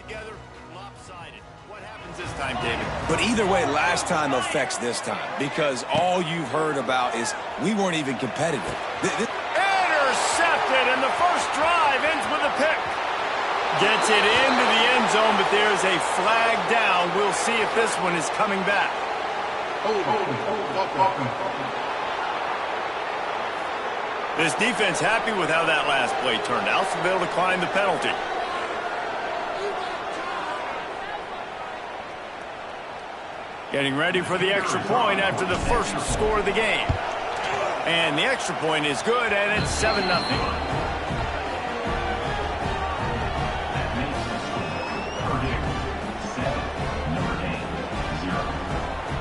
together, lopsided. What happens this time, David? But either way, last time affects this time because all you've heard about is we weren't even competitive. Intercepted, and the first drive ends with a pick. Gets it into the end zone, but there's a flag down. We'll see if this one is coming back. This defense happy with how that last play turned out, so they'll decline the penalty. Getting ready for the extra point after the first score of the game. And the extra point is good, and it's 7-0.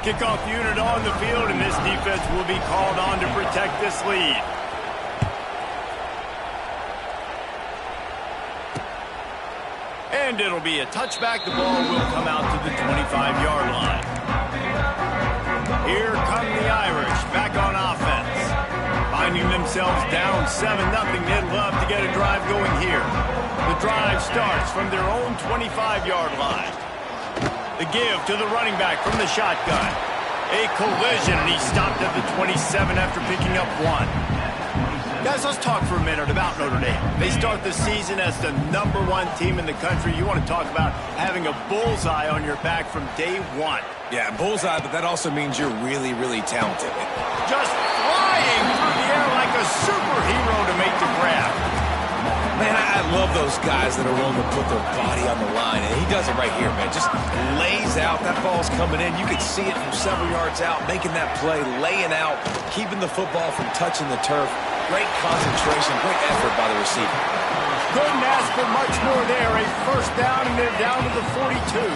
Kickoff unit on the field, and this defense will be called on to protect this lead. And it'll be a touchback. The ball will come out to the 25-yard line. Here come the Irish back on offense. Finding themselves down 7-0, they'd love to get a drive going here. The drive starts from their own 25-yard line. The give to the running back from the shotgun. A collision, and he stopped at the 27 after picking up 1. Guys, let's talk for a minute about Notre Dame. They start the season as the #1 team in the country. You want to talk about having a bullseye on your back from day one. Yeah, bullseye, but that also means you're really, really talented. Just flying through the air like a superhero to make the grab. Man, I love those guys that are willing to put their body on the line, and he does it right here, man. Just lays out. That ball's coming in. You can see it from several yards out, making that play, laying out, keeping the football from touching the turf. Great concentration, great effort by the receiver. Couldn't ask for much more there. A first down, and they're down to the 42.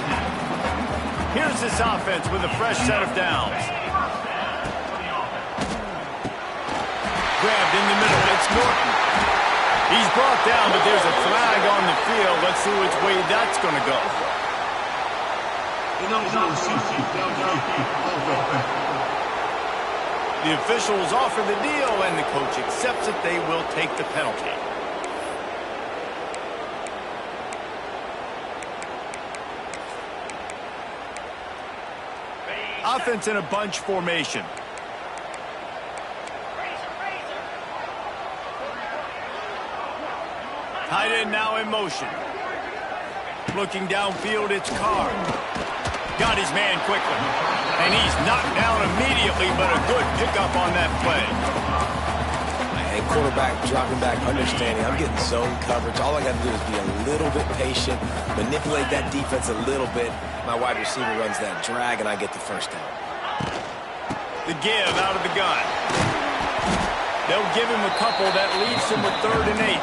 Here's this offense with a fresh set of downs. Grabbed in the middle. It's Norton. He's brought down, but there's a flag on the field. Let's see which way that's going to go. The officials offer the deal, and the coach accepts it. They will take the penalty. Offense in a bunch formation. Tight end now in motion. Looking downfield, it's Carr. Got his man quickly. And he's knocked down immediately, but a good pickup on that play. Hey, quarterback dropping back, understanding. I'm getting zone coverage. All I got to do is be a little bit patient, manipulate that defense a little bit. My wide receiver runs that drag, and I get the first down. The give out of the gun. They'll give him a couple. That leaves him with 3rd and 8.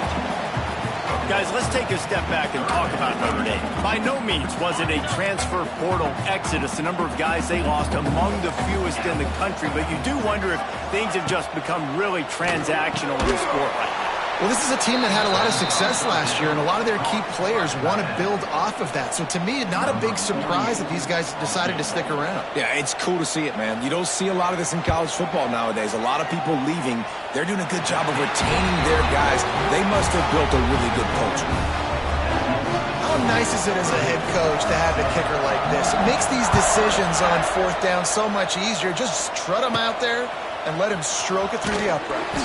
Guys, let's take a step back and talk about Notre Dame. By no means was it a transfer portal exodus. The number of guys they lost among the fewest in the country, but you do wonder if things have just become really transactional in the sport right now. Well, this is a team that had a lot of success last year, and a lot of their key players want to build off of that. So to me, not a big surprise that these guys decided to stick around. Yeah, it's cool to see it, man. You don't see a lot of this in college football nowadays. A lot of people leaving. They're doing a good job of retaining their guys. They must have built a really good culture. How nice is it as a head coach to have a kicker like this? It makes these decisions on 4th down so much easier. Just strut them out there and let him stroke it through the uprights.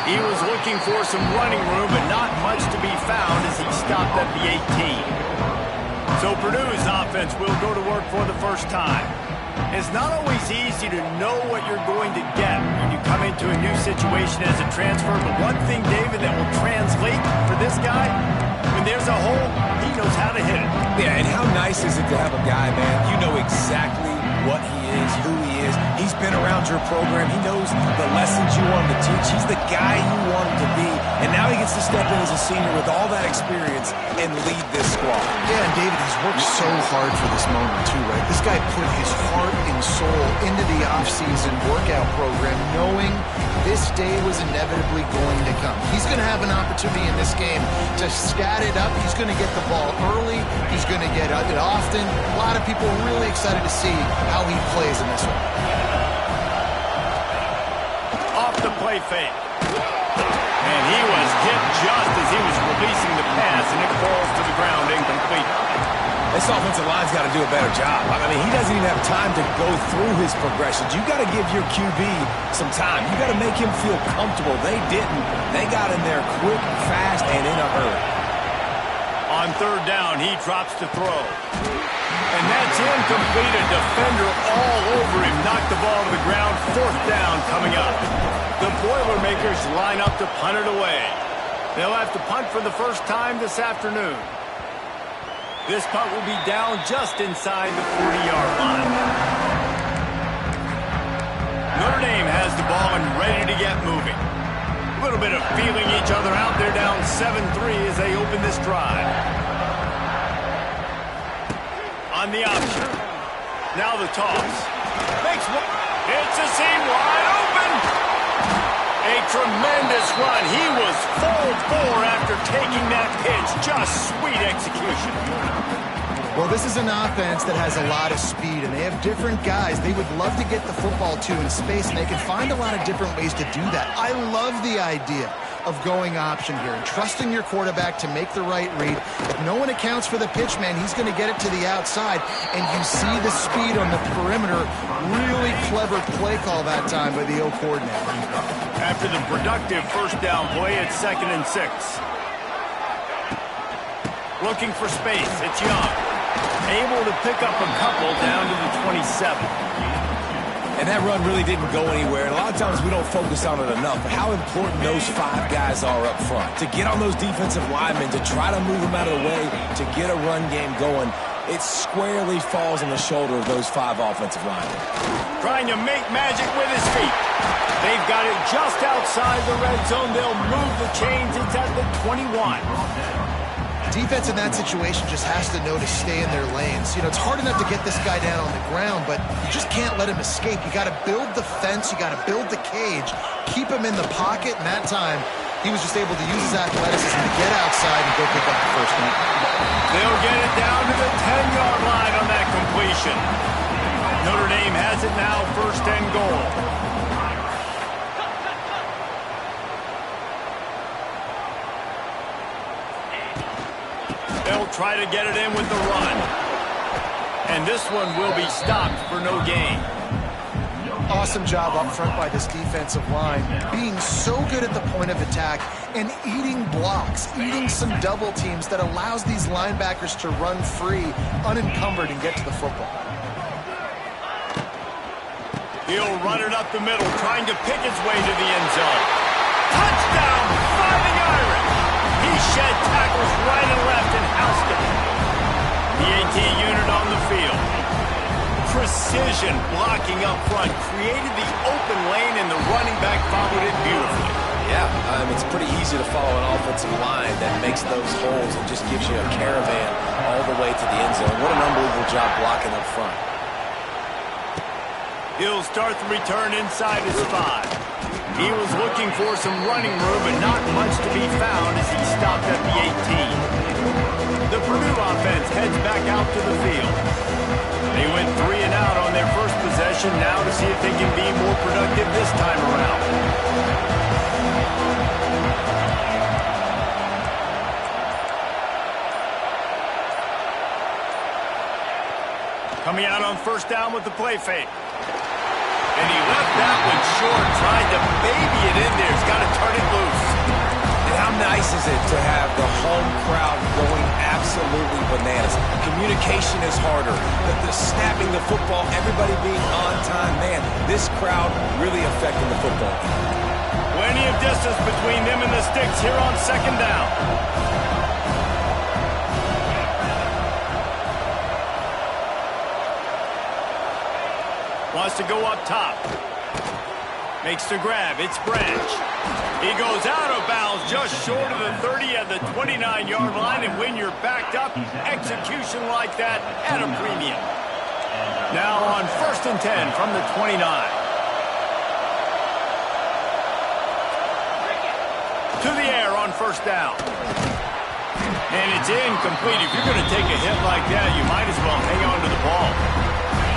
He was looking for some running room, but not much to be found as he stopped at the 18. So Purdue's offense will go to work for the first time. It's not always easy to know what you're going to get when you come into a new situation as a transfer, but one thing, David, that will translate for this guy, when there's a hole, he knows how to hit it. Yeah, and how nice is it to have a guy, man, you know exactly what he is, who he is. He's been around your program. He knows the lessons you want him to teach. He's the guy you want him to be. And now he gets to step in as a senior with all that experience and lead this squad. Yeah, and David, he's worked so hard for this moment too, right? This guy put his heart and soul into the offseason workout program knowing this day was inevitably going to come. He's going to have an opportunity in this game to stat it up. He's going to get the ball early. He's going to get it often. A lot of people are really excited to see how he plays in this one. Off the play fake. And he was hit just as he was releasing the pass, and it falls to the ground incomplete. This offensive line's got to do a better job. I mean, he doesn't even have time to go through his progressions. You got to give your QB some time. You got to make him feel comfortable. They didn't. They got in there quick, fast, and in a hurry. On third down, he drops to throw. And that's incomplete. A defender all over him. Knocked the ball to the ground. Fourth down coming up. The Boilermakers line up to punt it away. They'll have to punt for the first time this afternoon. This punt will be down just inside the 40-yard line. Notre Dame has the ball and ready to get moving. A little bit of feeling each other out. They're down 7-3 as they open this drive. On the option. Now the toss. Makes one. It's a seam wide open. A tremendous run. He was full 4 after taking that pitch. Just sweet execution. Well, this is an offense that has a lot of speed, and they have different guys they would love to get the football to in space, and they can find a lot of different ways to do that. I love the idea of going option here and trusting your quarterback to make the right read. If no one accounts for the pitch man, he's going to get it to the outside, and you see the speed on the perimeter. Really clever play call that time by the O coordinator. After the productive first down play, it's 2nd and 6. Looking for space. It's Young. Able to pick up a couple down to the 27. And that run really didn't go anywhere. And a lot of times we don't focus on it enough. But how important those 5 guys are up front. To get on those defensive linemen, to try to move them out of the way, to get a run game going, it squarely falls on the shoulder of those 5 offensive linemen. Trying to make magic with his feet. They've got it just outside the red zone. They'll move the chains. It's at the 21. Defense in that situation just has to know to stay in their lanes. You know, it's hard enough to get this guy down on the ground, but you just can't let him escape. You got to build the fence. You got to build the cage. Keep him in the pocket, and that time he was just able to use his athleticism to get outside and go pick up the first down. They'll get it down to the 10-yard line on that completion. Notre Dame has it now, 1st and goal. They'll try to get it in with the run. And this one will be stopped for no gain. Awesome job up front by this defensive line, being so good at the point of attack and eating blocks, eating some double teams that allows these linebackers to run free, unencumbered, and get to the football. He'll run it up the middle, trying to pick his way to the end zone. Touchdown, Fighting Irish! He shed tackles right and left and housed it. The AT unit on the field. Precision blocking up front created the open lane, and the running back followed it beautifully. Yeah, it's pretty easy to follow an offensive line that makes those holes and just gives you a caravan all the way to the end zone. What an unbelievable job blocking up front. He'll start the return inside his 5. He was looking for some running room, but not much to be found as he stopped at the 18. The Purdue offense heads back out to the field. They went 3 and out on their first possession, now to see if they can be more productive this time around. Coming out on 1st down with the play fake. And he left that one short, tried to baby it in there. He's got to turn it loose. And how nice is it to have the home crowd going absolutely bananas? Communication is harder. The snapping the football, everybody being on time. Man, this crowd really affecting the football. Plenty of distance between them and the sticks here on 2nd down. Wants to go up top. Makes the grab. It's Branch. He goes out of bounds just short of the 30 at the 29-yard line. And when you're backed up, execution like that at a premium. Now on 1st and 10 from the 29. To the air on 1st down. And it's incomplete. If you're going to take a hit like that, you might as well hang on to the ball.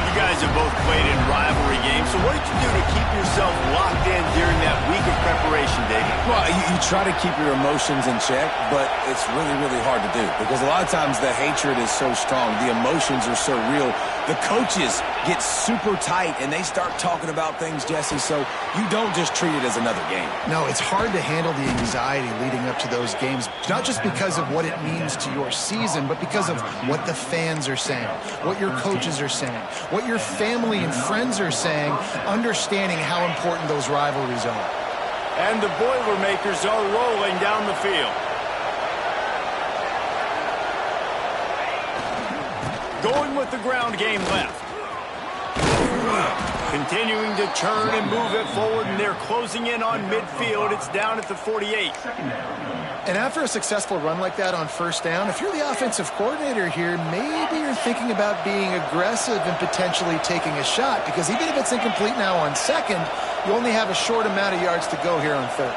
You guys have both played in rivalry games, so what did you do to keep yourself locked in during that week of preparation, David? Well, you try to keep your emotions in check, but it's really, really hard to do because a lot of times the hatred is so strong. The emotions are so real. The coaches get super tight, and they start talking about things, Jesse, so you don't just treat it as another game. No, it's hard to handle the anxiety leading up to those games, not just because of what it means to your season, but because of what the fans are saying, what your coaches are saying, what your family and friends are saying, understanding how important those rivalries are. And the Boilermakers are rolling down the field. Going with the ground game left. Continuing to churn and move it forward, and they're closing in on midfield. It's down at the 48. And after a successful run like that on first down, if you're the offensive coordinator here, maybe you're thinking about being aggressive and potentially taking a shot, because even if it's incomplete now on second, you only have a short amount of yards to go here on third.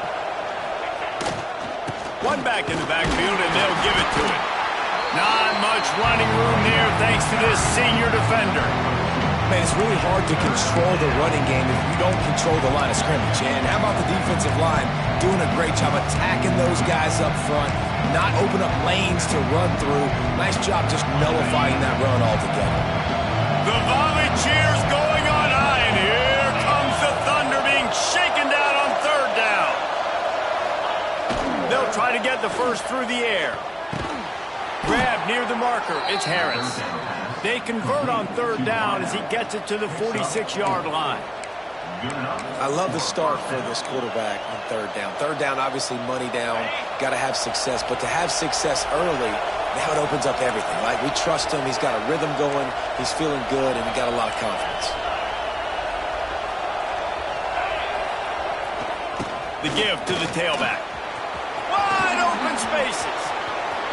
One back in the backfield, and they'll give it to him. Not much running room there thanks to this senior defender. Man, it's really hard to control the running game if you don't control the line of scrimmage. And how about the defensive line doing a great job attacking those guys up front, not open up lanes to run through. Nice job just nullifying that run altogether. The volley cheers going on high, and here comes the Thunder being shaken down on third down. They'll try to get the first through the air. Grab near the marker. It's Harris. They convert on third down as he gets it to the 46-yard line. I love the start for this quarterback on third down. Third down, obviously money down, got to have success. But to have success early, now it opens up everything. Like, we trust him. He's got a rhythm going. He's feeling good, and he got a lot of confidence. The give to the tailback. Wide open spaces.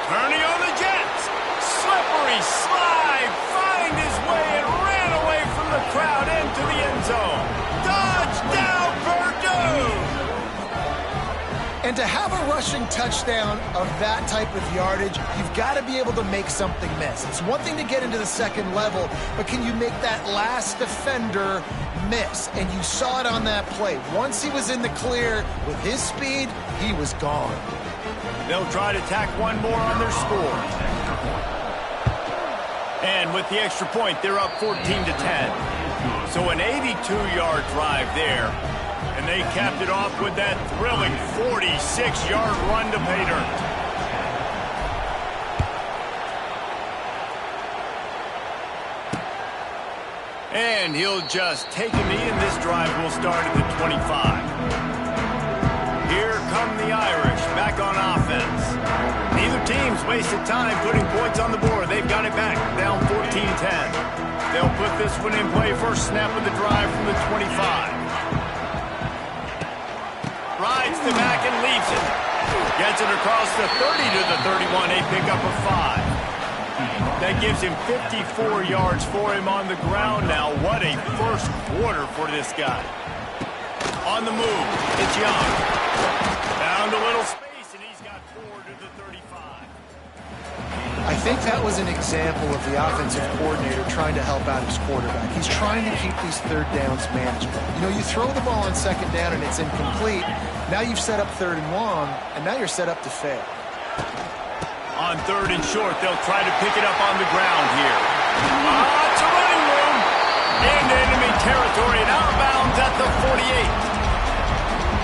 Turning on the Jets. Slippery slide. Find his way and ran away from the crowd into the end zone. Touchdown, Purdue! And to have a rushing touchdown of that type of yardage, you've got to be able to make something miss. It's one thing to get into the second level, but can you make that last defender miss? And you saw it on that play. Once he was in the clear with his speed, he was gone. They'll try to tack one more on their score. And with the extra point, they're up 14-10. So an 82-yard drive there. And they capped it off with that thrilling 46-yard run to pay dirt. And he'll just take a knee, and this drive will start at the 25. Here come the Irish back on offense. Neither team's wasted time putting points on the board. They've got it back, down 14-10. They'll put this one in play. First snap of the drive from the 25. Rides the back and leaves it. Gets it across the 30 to the 31. A pickup of 5. That gives him 54 yards for him on the ground now. What a first quarter for this guy. On the move, it's Young. Found a little space, and he's got 4 to the 35. I think that was an example of the offensive coordinator trying to help out his quarterback. He's trying to keep these third downs manageable. You know, you throw the ball on second down and it's incomplete. Now you've set up third and long, and now you're set up to fail. On third and short, they'll try to pick it up on the ground here. Lots of running room. Into enemy territory and outbounds at the 48.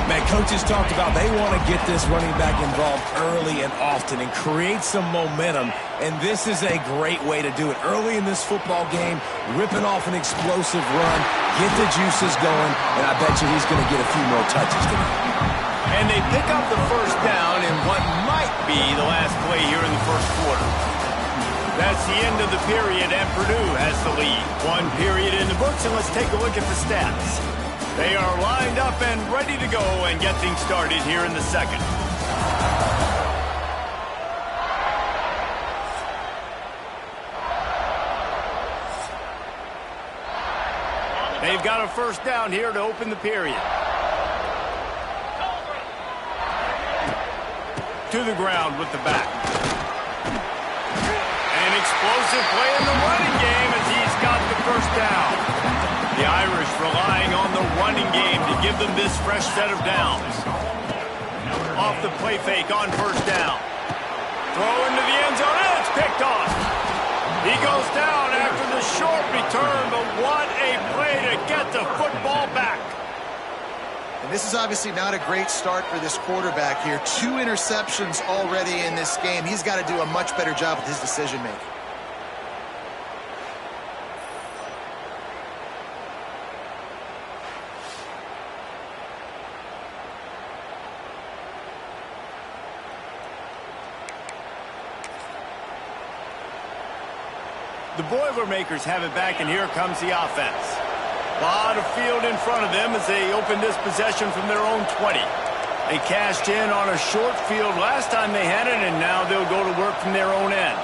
Man, coaches talked about they want to get this running back involved early and often and create some momentum, and this is a great way to do it. Early in this football game, ripping off an explosive run, get the juices going, and I bet you he's going to get a few more touches tonight. And they pick up the first down in what might be the last play here in the first quarter. That's the end of the period, and Purdue has the lead. One period in the books, and let's take a look at the stats. They are lined up and ready to go and get things started here in the second. They've got a first down here to open the period. To the ground with the back. An explosive play in the running game as he's got the first down. The Irish relying on the running game to give them this fresh set of downs. Off the play fake on first down. Throw into the end zone, and it's picked off. He goes down after the short return, but what a play to get the football back. And this is obviously not a great start for this quarterback here. 2 interceptions already in this game. He's got to do a much better job with his decision-making. The Boilermakers have it back, and here comes the offense. A lot of field in front of them as they open this possession from their own 20. They cashed in on a short field last time they had it, and now they'll go to work from their own end.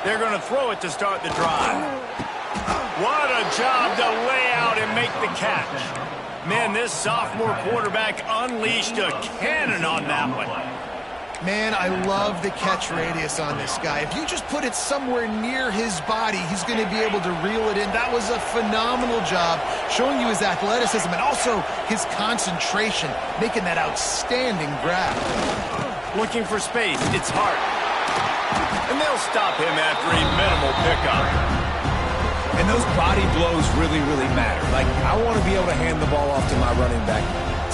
They're going to throw it to start the drive. What a job to lay out and make the catch. Man, this sophomore quarterback unleashed a cannon on that one. Man, I love the catch radius on this guy. If you just put it somewhere near his body, he's going to be able to reel it in. That was a phenomenal job, showing you his athleticism and also his concentration, making that outstanding grab. Looking for space, it's Hart. And they'll stop him after a minimal pickup. And those body blows really, really matter. Like, I want to be able to hand the ball off to my running back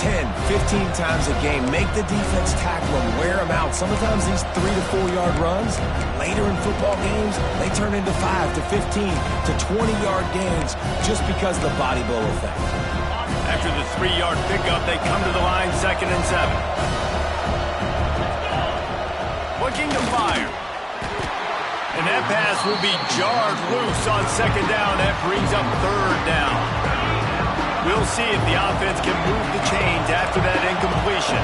10, 15 times a game. Make the defense tackle them, wear them out. Sometimes these 3 to 4 yard runs, later in football games, they turn into 5 to 15 to 20-yard gains just because of the body blow effect. After the 3-yard pickup, they come to the line 2nd and 7. Looking to fire. And that pass will be jarred loose on 2nd down. That brings up 3rd down. We'll see if the offense can move the chains after that incompletion.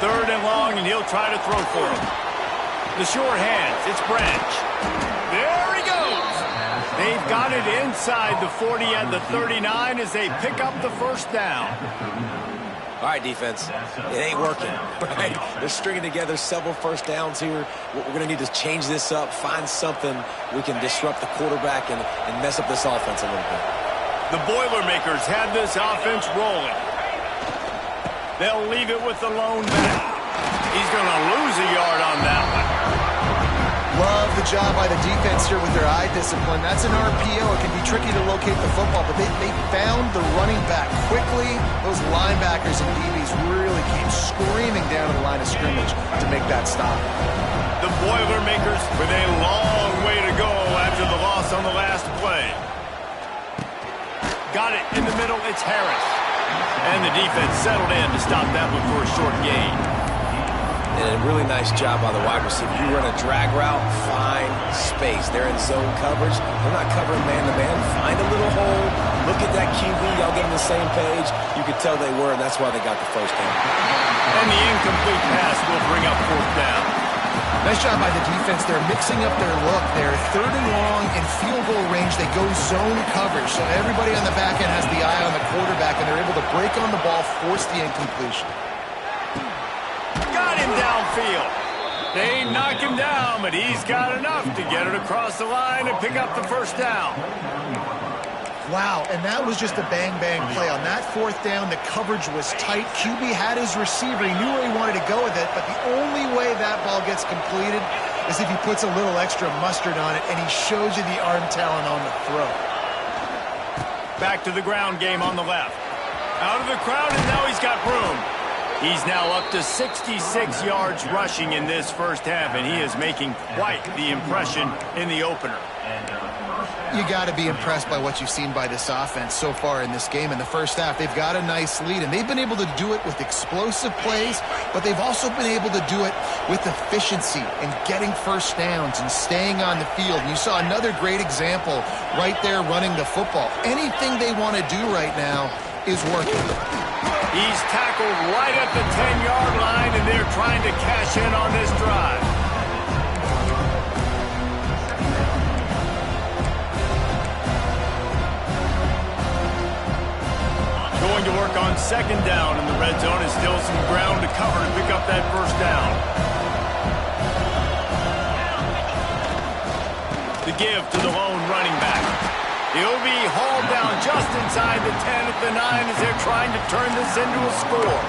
3rd and long, and he'll try to throw for him. The short hands, it's Branch. There he goes. They've got it inside the 40 at the 39 as they pick up the 1st down. All right, defense, it ain't working, right? They're stringing together several 1st downs here. We're going to need to change this up, find something we can disrupt the quarterback and mess up this offense a little bit. The Boilermakers have this offense rolling. They'll leave it with the lone back. He's going to lose a yard on that one. Love the job by the defense here with their eye discipline. That's an RPO. It can be tricky to locate the football, but they found the running back quickly. Those linebackers and DBs really came screaming down to the line of scrimmage to make that stop. The Boilermakers with a long way to go after the loss on the last play. Got it in the middle. It's Harris. And the defense settled in to stop that one for a short gain. And a really nice job by the wide receiver. You run a drag route, find space. They're in zone coverage. They're not covering man-to-man. Find a little hole. Look at that QB. Y'all get on the same page. You could tell they were, and that's why they got the 1st down. And the incomplete pass will bring up 4th down. Nice job by the defense. They're mixing up their look. They're 3rd and long in field goal range. They go zone coverage. So everybody on the back end has the eye on the quarterback, and they're able to break on the ball, force the incompletion. Got him downfield. They knock him down, but he's got enough to get it across the line and pick up the 1st down. Wow, and that was just a bang-bang play. On that 4th down, the coverage was tight. QB had his receiver. He knew where he wanted to go with it, but the only way that ball gets completed is if he puts a little extra mustard on it, and he shows you the arm talent on the throw. Back to the ground game on the left. Out of the crowd, and now he's got room. He's now up to 66 yards rushing in this 1st half, and he is making quite the impression in the opener. You got to be impressed by what you've seen by this offense so far in this game. In the 1st half, they've got a nice lead, and they've been able to do it with explosive plays, but they've also been able to do it with efficiency and getting 1st downs and staying on the field. And you saw another great example right there running the football. Anything they want to do right now is working. He's tackled right at the 10-yard line, and they're trying to cash in on this drive. Going to work on 2nd down in the red zone. Is still some ground to cover to pick up that 1st down. give to the lone running back. He'll be hauled down just inside the 10 at the 9 as they're trying to turn this into a score.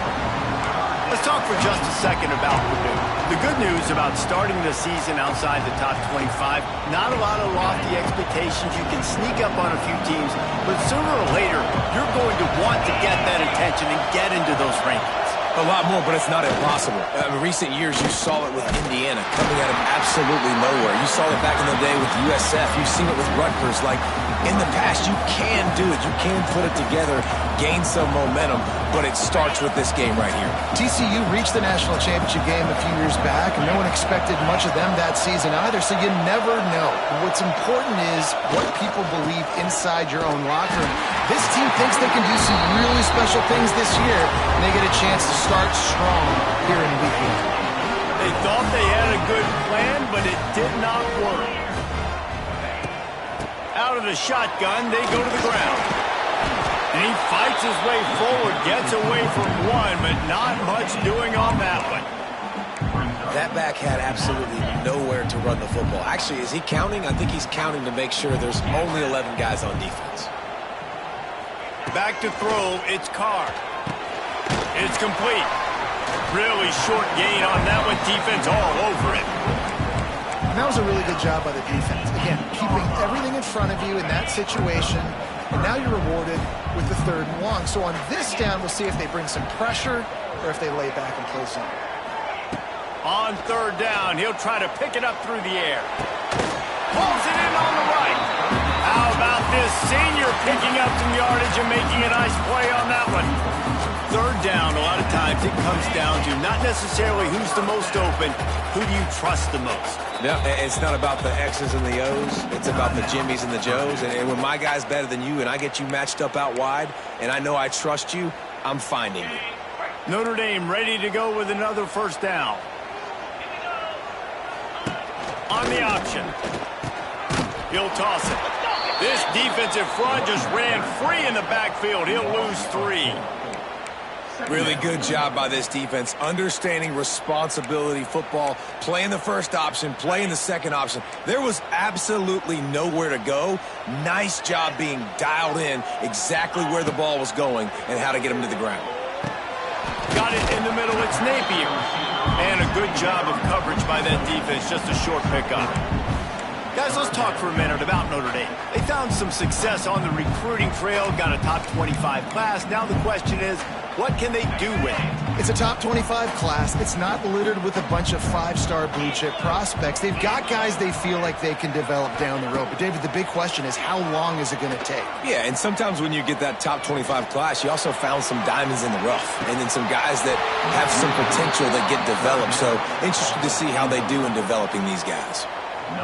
Let's talk for just a second about Purdue. The good news about starting the season outside the top 25, not a lot of lofty expectations. You can sneak up on a few teams, but sooner or later, you're going to want to get that attention and get into those rankings. A lot more, but it's not impossible. In recent years, you saw it with Indiana coming out of absolutely nowhere. You saw it back in the day with USF. You've seen it with Rutgers. Like, in the past, you can do it. You can put it together, gain some momentum, but it starts with this game right here. TCU reached the national championship game a few years back, and no one expected much of them that season either, so you never know. What's important is what people believe inside your own locker room. This team thinks they can do some really special things this year, and they get a chance to start strong here in week 1. They thought they had a good plan, but it did not work. Out of the shotgun, they go to the ground. And he fights his way forward, gets away from one, but not much doing on that one. That back had absolutely nowhere to run the football. Actually, is he counting? I think he's counting to make sure there's only 11 guys on defense. Back to throw, it's Carr. It's complete. Really short gain on that one, defense all over it. And that was a really good job by the defense. Again, keeping everything in front of you in that situation, and now you're rewarded with the 3rd and 1. So on this down, we'll see if they bring some pressure or if they lay back and play zone. On 3rd down, he'll try to pick it up through the air. Pulls it in on the right. How about this senior picking up some yardage and making a nice play on that one? 3rd down, a lot of times it comes down to not necessarily who's the most open, who do you trust the most? Yeah, it's not about the X's and the O's. It's about the Jimmies and the Joes. And when my guy's better than you and I get you matched up out wide and I know I trust you, I'm finding you. Notre Dame ready to go with another 1st down. On the option. He'll toss it. This defensive front just ran free in the backfield. He'll lose 3. Really good job by this defense, understanding responsibility football, playing the 1st option, playing the 2nd option. There was absolutely nowhere to go. Nice job being dialed in exactly where the ball was going and how to get him to the ground. Got it in the middle, it's Napier. And a good job of coverage by that defense, just a short pickup. Guys, let's talk for a minute about Notre Dame. They found some success on the recruiting trail, got a top 25 class. Now the question is, what can they do with it? It's a top 25 class. It's not littered with a bunch of 5-star blue-chip prospects. They've got guys they feel like they can develop down the road. But, David, the big question is, how long is it going to take? Yeah, and sometimes when you get that top 25 class, you also found some diamonds in the rough. And then some guys that have some potential that get developed. So, interested to see how they do in developing these guys.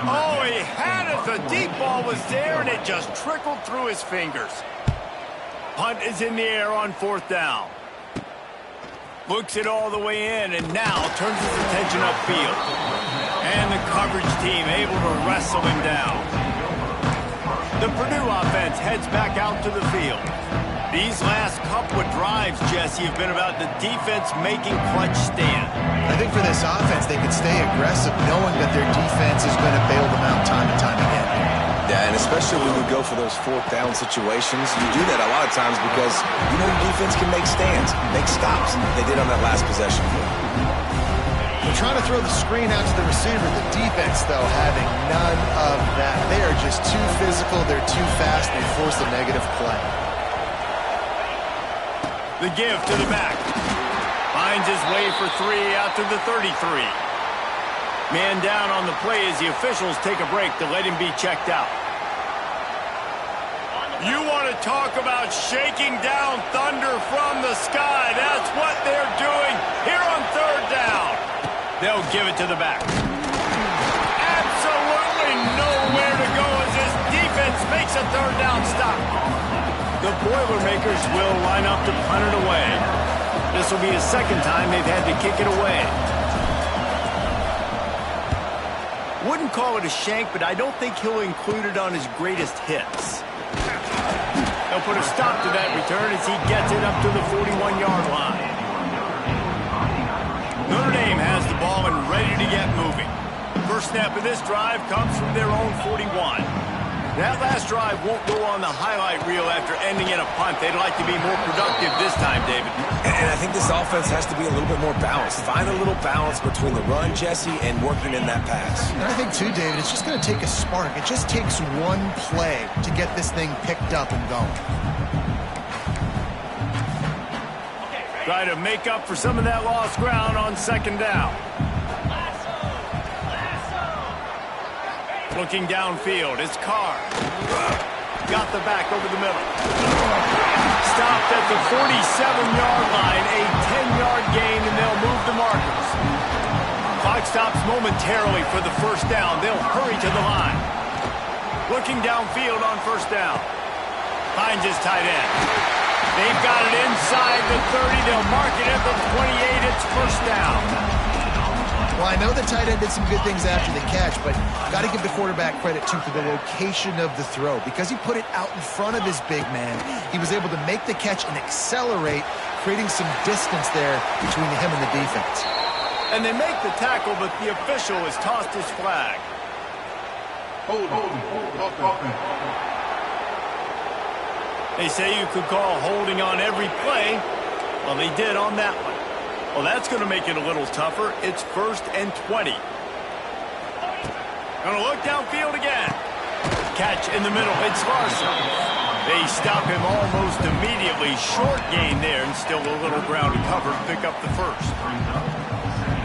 Oh, he had it. The deep ball was there, and it just trickled through his fingers. Punt is in the air on 4th down. Looks it all the way in, and now turns his attention upfield. And the coverage team able to wrestle him down. The Purdue offense heads back out to the field. These last couple of drives, Jesse, have been about the defense making clutch stand. I think for this offense, they can stay aggressive knowing that their defense is going to bail them out time and time again. Yeah, and especially when we go for those 4th down situations, you do that a lot of times because you know your defense can make stands, make stops. They did on that last possession. They're trying to throw the screen out to the receiver. The defense, though, having none of that. They are just too physical. They're too fast. They force a negative play. The give to the back. Finds his way for 3 out to the 33. Man down on the play as the officials take a break to let him be checked out. You want to talk about shaking down thunder from the sky. That's what they're doing here on 3rd down. They'll give it to the back. Absolutely nowhere to go as this defense makes a 3rd down stop. The Boilermakers will line up to punt it away. This will be the 2nd time they've had to kick it away. Wouldn't call it a shank, but I don't think he'll include it on his greatest hits. They'll put a stop to that return as he gets it up to the 41-yard line. Notre Dame has the ball and ready to get moving. First snap of this drive comes from their own 41. That last drive won't go on the highlight reel after ending in a punt. They'd like to be more productive this time, David. And I think this offense has to be a little bit more balanced. Find a little balance between the run, Jesse, and working in that pass. And I think, too, David, it's just going to take a spark. It just takes one play to get this thing picked up and going. Try to make up for some of that lost ground on second down. Looking downfield, it's Carr. Got the back over the middle. Stopped at the 47-yard line, a 10-yard gain, and they'll move the markers. Clock stops momentarily for the first down. They'll hurry to the line. Looking downfield on first down. Finds his tight end. They've got it inside the 30. They'll mark it at the 28. It's first down. Well, I know the tight end did some good things after the catch, but got to give the quarterback credit, too, for the location of the throw. Because he put it out in front of his big man, he was able to make the catch and accelerate, creating some distance there between him and the defense. And they make the tackle, but the official has tossed his flag. Hold. They say you could call holding on every play. Well, they did on that one. Well, that's going to make it a little tougher. It's 1st and 20. Going to look downfield again. Catch in the middle. It's Larson. They stop him almost immediately. Short gain there, and still a little ground to cover to pick up the first.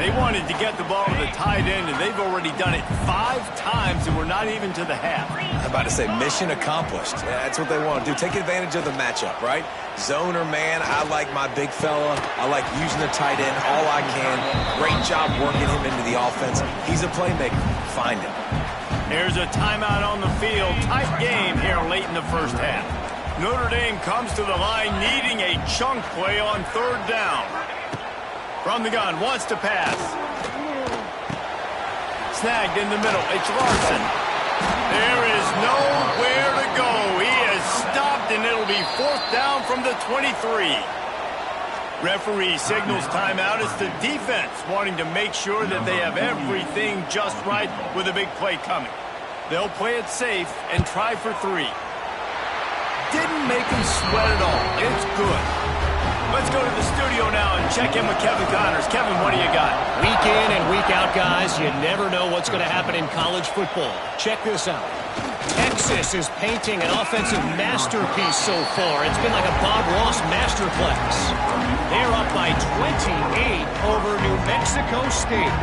They wanted to get the ball to the tight end, and they've already done it 5 times, and we're not even to the half. I'm about to say mission accomplished. Yeah, that's what they want to do. Take advantage of the matchup, right? Zone or man, I like my big fella. I like using the tight end all I can. Great job working him into the offense. He's a playmaker. Find him. Here's a timeout on the field. Tight game here late in the first half. Notre Dame comes to the line needing a chunk play on 3rd down. From the gun, wants to pass. Snagged in the middle. It's Larson. There is nowhere to go. He is stopped, and it'll be 4th down from the 23. Referee signals timeout. It's the defense wanting to make sure that they have everything just right with a big play coming. They'll play it safe and try for 3. Didn't make him sweat at all. It's good. Let's go to the studio now and check in with Kevin Connors. Kevin, what do you got? Week in and week out, guys, you never know what's going to happen in college football. Check this out. Texas is painting an offensive masterpiece so far. It's been like a Bob Ross masterclass. They're up by 28 over New Mexico State.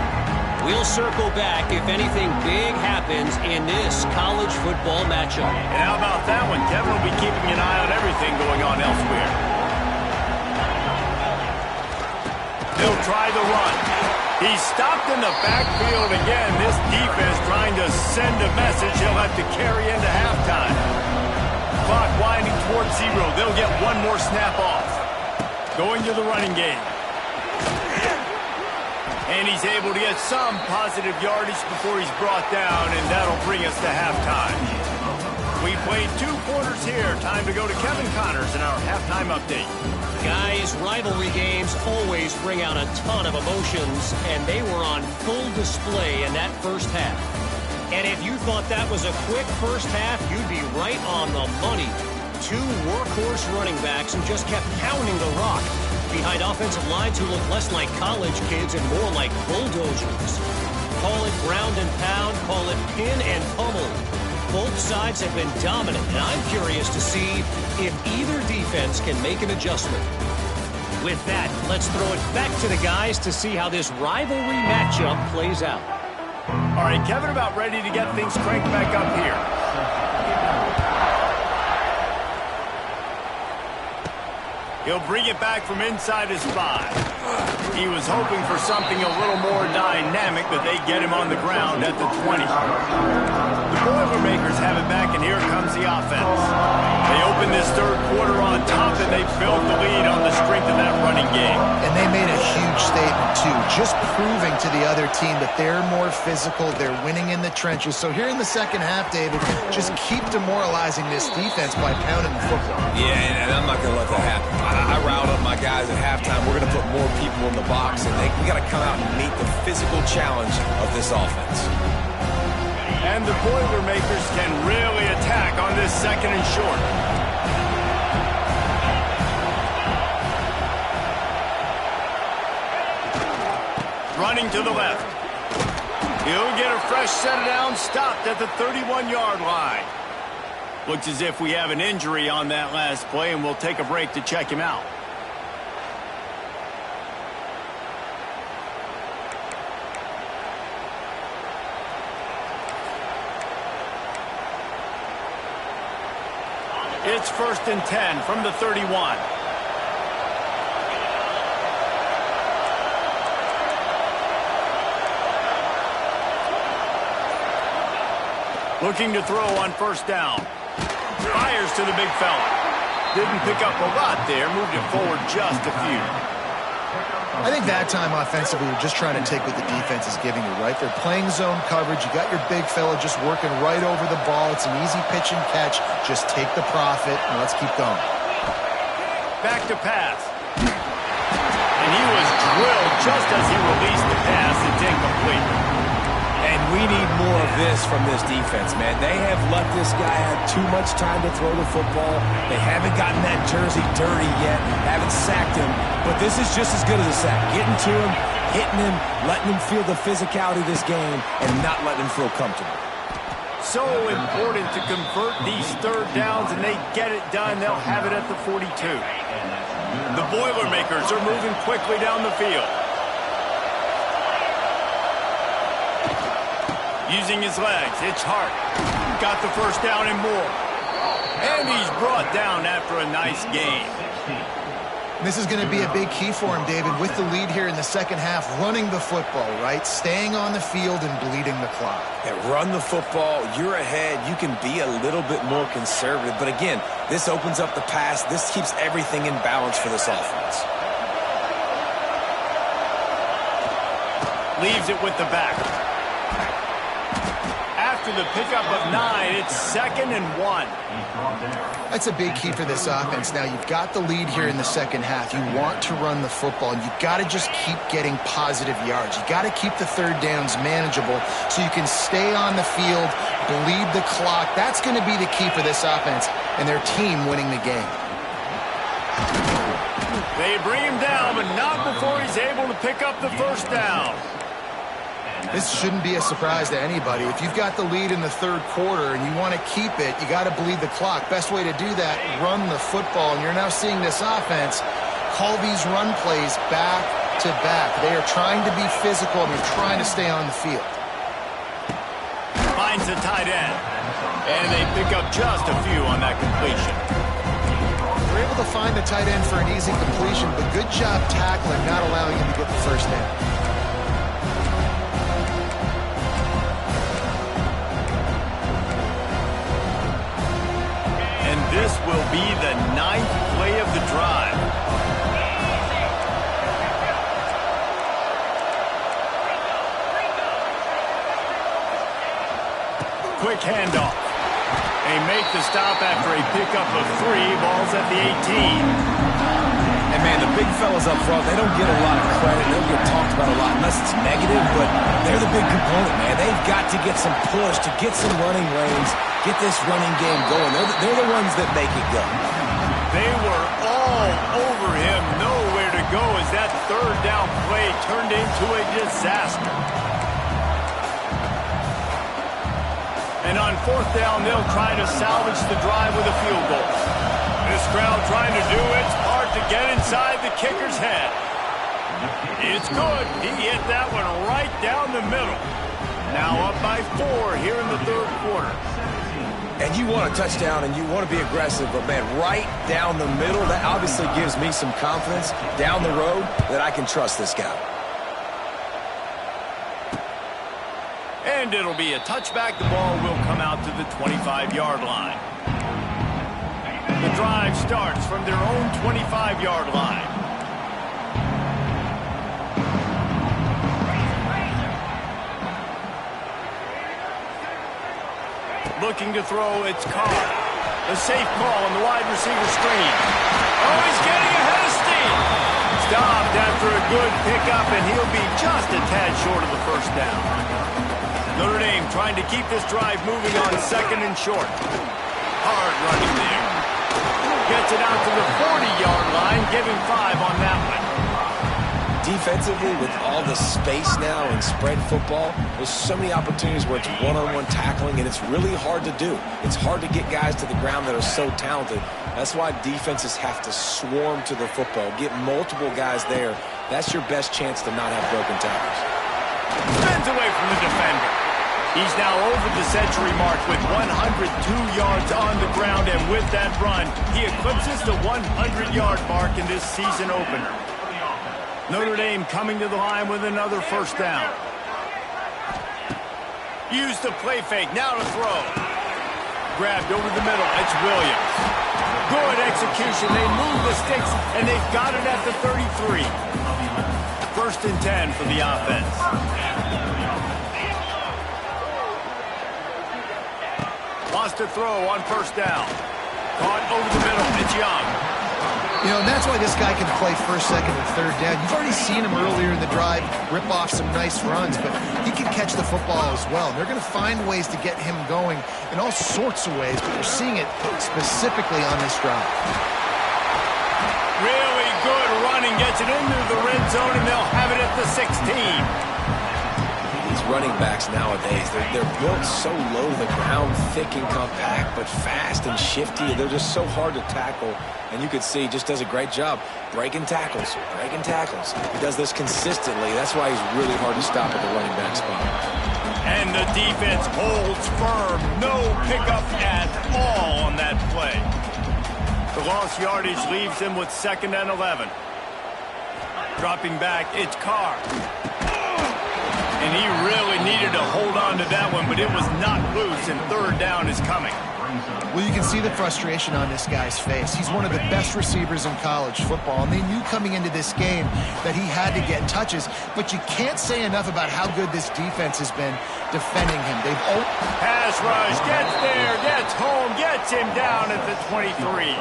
We'll circle back if anything big happens in this college football matchup. And how about that one? Kevin will be keeping an eye on everything going on elsewhere. They'll try the run. He's stopped in the backfield again. This defense trying to send a message he'll have to carry into halftime. Clock winding towards 0. They'll get one more snap off. Going to the running game. And he's able to get some positive yardage before he's brought down, and that'll bring us to halftime. We played 2 quarters here. Time to go to Kevin Connors in our halftime update. Guys, rivalry games always bring out a ton of emotions, and they were on full display in that first half. And if you thought that was a quick first half, you'd be right on the money. 2 workhorse running backs who just kept pounding the rock behind offensive lines who look less like college kids and more like bulldozers. Call it ground and pound, call it pin and pummel. Both sides have been dominant, and I'm curious to see if either defense can make an adjustment. With that, let's throw it back to the guys to see how this rivalry matchup plays out. All right, Kevin about ready to get things cranked back up here. He'll bring it back from inside his 5. He was hoping for something a little more dynamic, but they get him on the ground at the 20. The Boilermakers have it back, and here comes the offense. They open this 3rd quarter on top, and they built the lead on the strength of that running game. And they made a huge statement, too. just proving to the other team that they're more physical, they're winning in the trenches. So here in the second half, David, just keep demoralizing this defense by pounding the football. Yeah, and I'm not going to let that happen. I riled up my guys at halftime. We're going to put more people in the box, and we got to come out and meet the physical challenge of this offense. And the Boilermakers can really attack on this second and short. Running to the left. He'll get a fresh set of downs, stopped at the 31-yard line. Looks as if we have an injury on that last play, and we'll take a break to check him out. It's 1st and 10 from the 31. Looking to throw on 1st down. Fires to the big fella. Didn't pick up a lot there. Moved it forward just a few. I think that time offensively, you're just trying to take what the defense is giving you, right? They're playing zone coverage. You got your big fella just working right over the ball. It's an easy pitch and catch. Just take the profit, and let's keep going. Back to pass. And he was drilled just as he released the pass. It's incomplete. And we need more of this from this defense, man. They have let this guy have too much time to throw the football. They haven't gotten that jersey dirty yet, haven't sacked him. But this is just as good as a sack. Getting to him, hitting him, letting him feel the physicality of this game, and not letting him feel comfortable. So important to convert these 3rd downs, and they get it done. They'll have it at the 42. The Boilermakers are moving quickly down the field. Using his legs, it's Hart. Got the 1st down and more. And he's brought down after a nice game. This is going to be a big key for him, David, with the lead here in the second half, running the football, right? Staying on the field and bleeding the clock. Yeah, run the football. You're ahead. You can be a little bit more conservative. But again, this opens up the pass. This keeps everything in balance for this offense. Leaves it with the back. After the pickup of 9, it's 2nd and 1. That's a big key for this offense. Now, you've got the lead here in the second half. You want to run the football, and you've got to just keep getting positive yards. You've got to keep the 3rd downs manageable so you can stay on the field, bleed the clock. That's going to be the key for this offense and their team winning the game. They bring him down, but not before he's able to pick up the 1st down. This shouldn't be a surprise to anybody. If you've got the lead in the 3rd quarter and you want to keep it, you got to bleed the clock. Best way to do that, run the football. And you're now seeing this offense call these run plays back to back. They are trying to be physical and they're trying to stay on the field. Finds the tight end. And they pick up just a few on that completion. They're able to find the tight end for an easy completion, but good job tackling, not allowing him to get the 1st down. This will be the 9th play of the drive. Quick handoff. They make the stop after a pickup of 3. Ball's at the 18. And, man, the big fellas up front, they don't get a lot of credit. They don't get talked about a lot unless it's negative, but they're the big component, man. They've got to get some push, to get some running lanes, get this running game going. They're the ones that make it go. They were all over him, nowhere to go as that 3rd down play turned into a disaster. And on 4th down, they'll try to salvage the drive with a field goal. This crowd trying to do its part to get inside the kicker's head. It's good. He hit that one right down the middle. Now up by 4 here in the 3rd quarter. And you want a touchdown and you want to be aggressive, but, man, right down the middle, that obviously gives me some confidence down the road that I can trust this guy. And it'll be a touchback. The ball will come out to the 25-yard line. The drive starts from their own 25-yard line. looking to throw. It's Carr. The safe call on the wide receiver screen. Oh, he's getting ahead of steam. Stopped after a good pickup, and he'll be just a tad short of the first down. Notre Dame trying to keep this drive moving on second and short. Hard running there. Gets it out to the 40-yard line, giving 5 on that one. Defensively, with all the space now in spread football, there's so many opportunities where it's one-on-one tackling, and it's really hard to do. It's hard to get guys to the ground that are so talented. That's why defenses have to swarm to the football, get multiple guys there. That's your best chance to not have broken tackles. Spins away from the defender. He's now over the century mark with 102 yards on the ground, and with that run, he eclipses the 100-yard mark in this season opener. Notre Dame coming to the line with another first down. Use the play fake, now to throw. Grabbed over the middle, it's Williams. Good execution, they move the sticks, and they've got it at the 33. First and 10 for the offense. Lost to throw on first down. Caught over the middle, it's Young. You know, and that's why this guy can play first, second, and third down. You've already seen him earlier in the drive rip off some nice runs, but he can catch the football as well. And they're going to find ways to get him going in all sorts of ways, but we're seeing it specifically on this drive. Really good running, gets it into the red zone, and they'll have it at the 16. These running backs nowadays, they're built so low to the ground, thick and compact, but fast and shifty. They're just so hard to tackle. And you can see he just does a great job breaking tackles, breaking tackles. He does this consistently. That's why he's really hard to stop at the running back spot. And the defense holds firm. No pickup at all on that play. The lost yardage leaves him with 2nd and 11. Dropping back, it's Carr. And he really needed to hold on to that one, but it was not loose, and third down is coming. Well, you can see the frustration on this guy's face. He's one of the best receivers in college football, and they knew coming into this game that he had to get touches, but you can't say enough about how good this defense has been defending him. Pass rush, gets there, gets home, gets him down at the 23.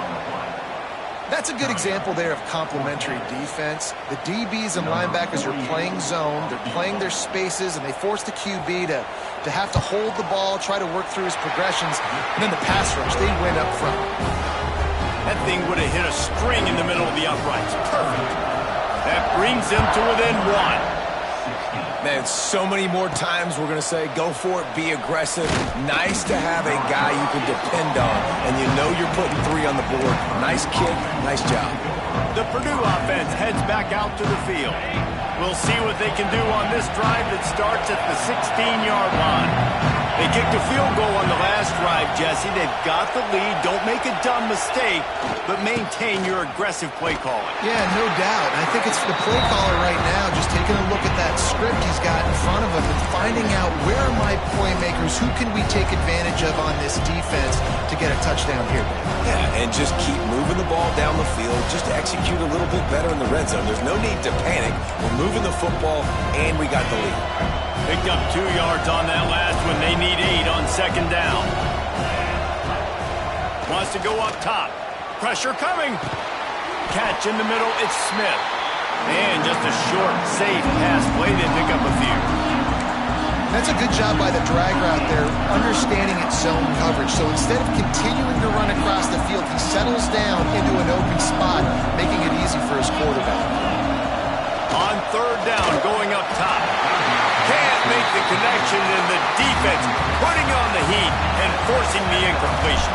That's a good example there of complementary defense. The DBs and linebackers are playing zone, they're playing their spaces, and they force the QB to have to hold the ball, try to work through his progressions, and then the pass rush, they win up front. That thing would have hit a string in the middle of the uprights. Perfect. That brings him to within 1. Man, so many more times we're going to say, go for it, be aggressive. Nice to have a guy you can depend on, and you know you're putting 3 on the board. Nice kick, nice job. The Purdue offense heads back out to the field. We'll see what they can do on this drive that starts at the 16-yard line. They kicked a field goal on the last drive, Jesse. They've got the lead. Don't make a dumb mistake, but maintain your aggressive play calling. Yeah, no doubt. I think it's the play caller right now just taking a look at that script he's got in front of him and finding out where are my playmakers, who can we take advantage of on this defense to get a touchdown here. Yeah, and just keep moving the ball down the field, just to execute a little bit better in the red zone. There's no need to panic. We're moving the football, and we got the lead. Picked up 2 yards on that last one. They need 8 on 2nd down. Wants to go up top. Pressure coming. Catch in the middle. It's Smith. And just a short, safe pass play. They pick up a few. That's a good job by the drag route there, understanding its zone coverage. So instead of continuing to run across the field, he settles down into an open spot, making it easy for his quarterback. On 3rd down, going up top. Can't make the connection, and the defense putting on the heat and forcing the incompletion.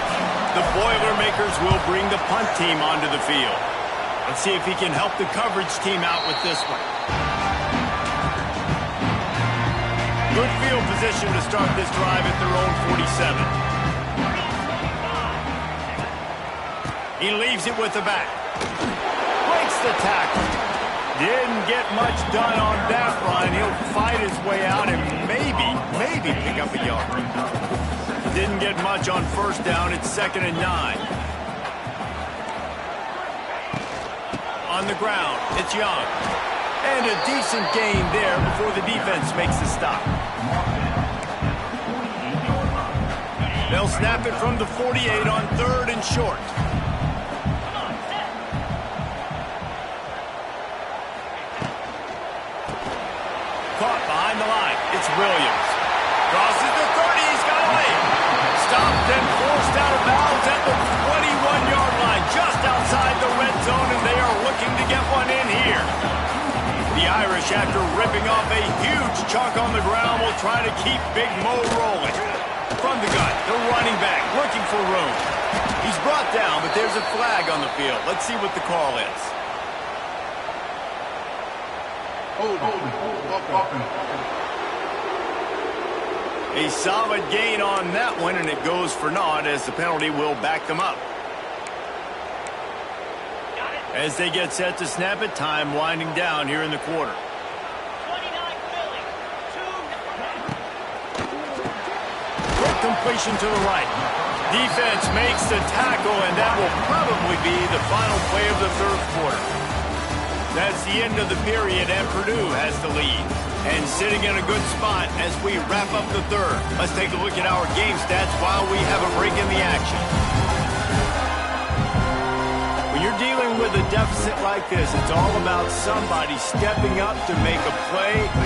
The Boilermakers will bring the punt team onto the field. Let's see if he can help the coverage team out with this one. Good field position to start this drive at their own 47. He leaves it with the back. Breaks the tackle. Didn't get much done on that run. He'll fight his way out and maybe pick up a yard. Didn't get much on 1st down. It's 2nd and 9. On the ground, it's Young. And a decent gain there before the defense makes the stop. They'll snap it from the 48 on 3rd and short. Caught behind the line. It's Williams. Crosses the 30. He's got away. Stopped and forced out of bounds at the 21-yard line, just outside the red zone, and they are looking to get one in here. The Irish, after ripping off a huge chunk on the ground, will try to keep Big Mo rolling. From the gun, the running back looking for room. He's brought down, but there's a flag on the field. Let's see what the call is. A solid gain on that one, and it goes for naught as the penalty will back them up. As they get set to snap it, time winding down here in the quarter. Quick completion to the right. Defense makes the tackle, and that will probably be the final play of the 3rd quarter. That's the end of the period, and Purdue has the lead. And sitting in a good spot as we wrap up the 3rd. Let's take a look at our game stats while we have a break in the action. When you're dealing with a deficit like this, it's all about somebody stepping up to make a play.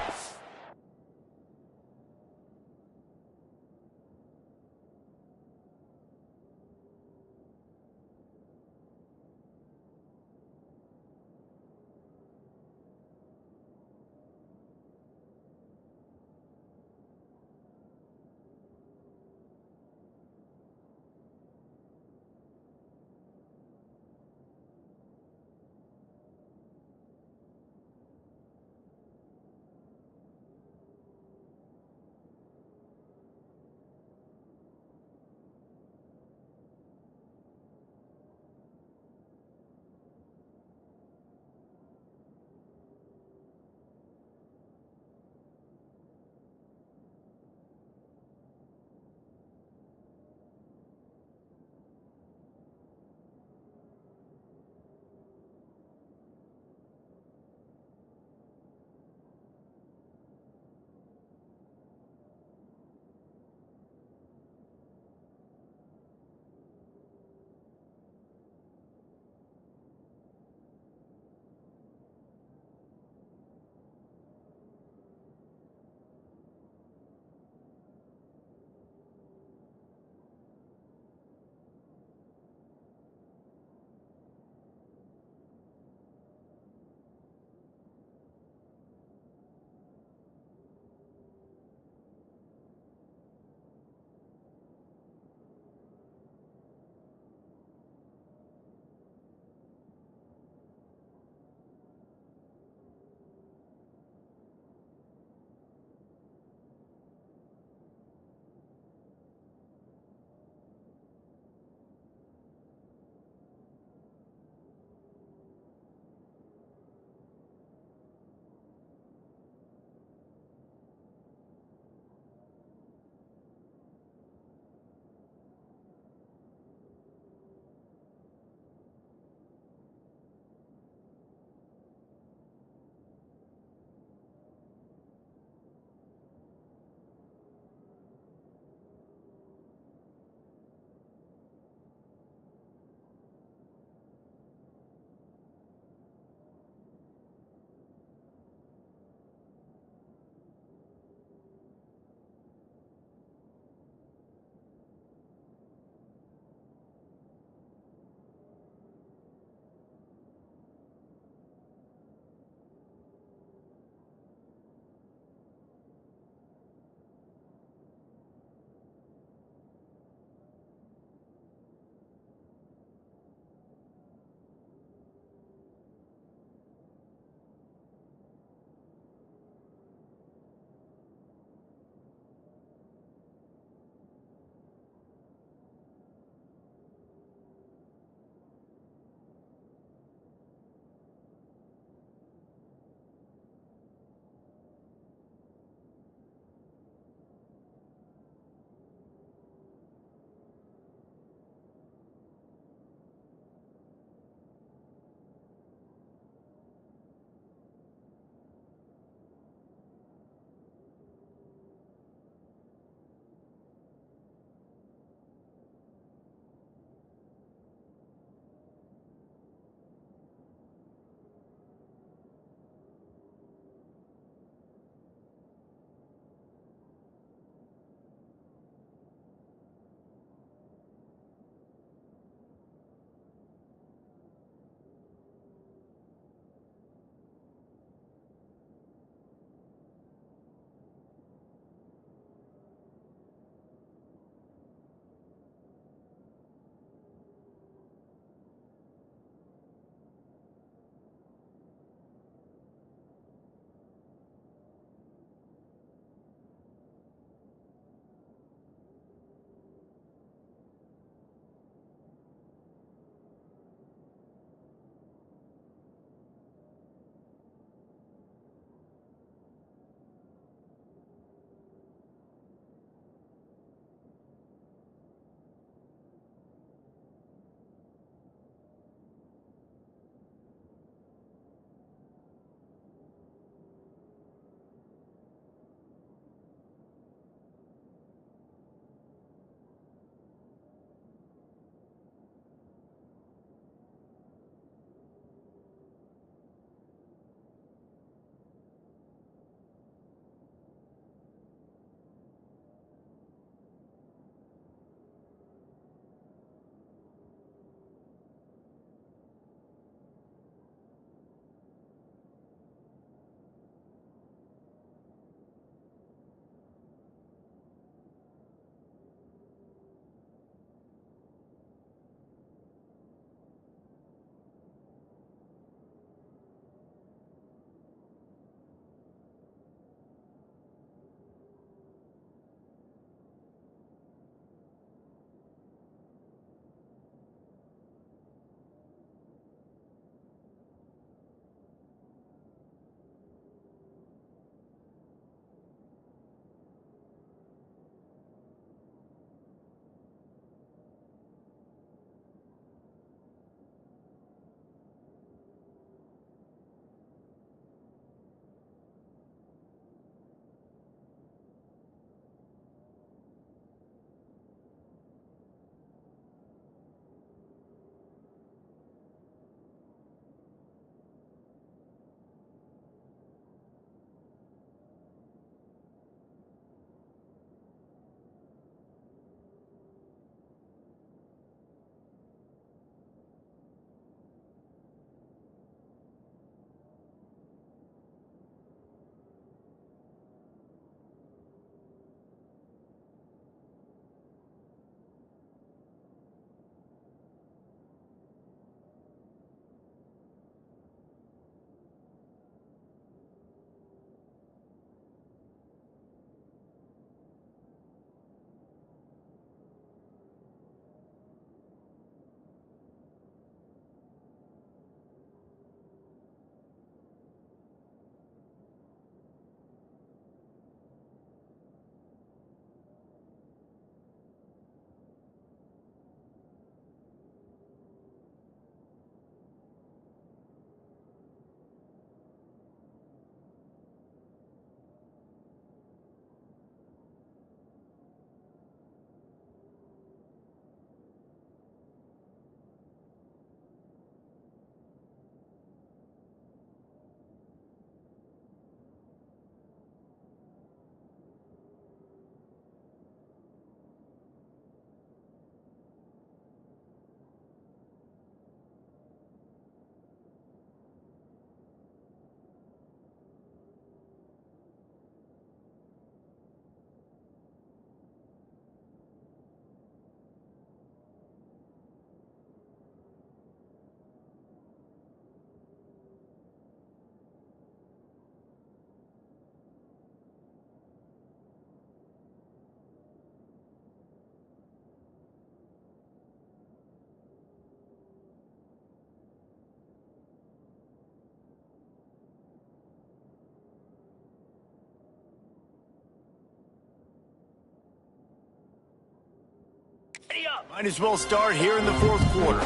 Might as well start here in the fourth quarter.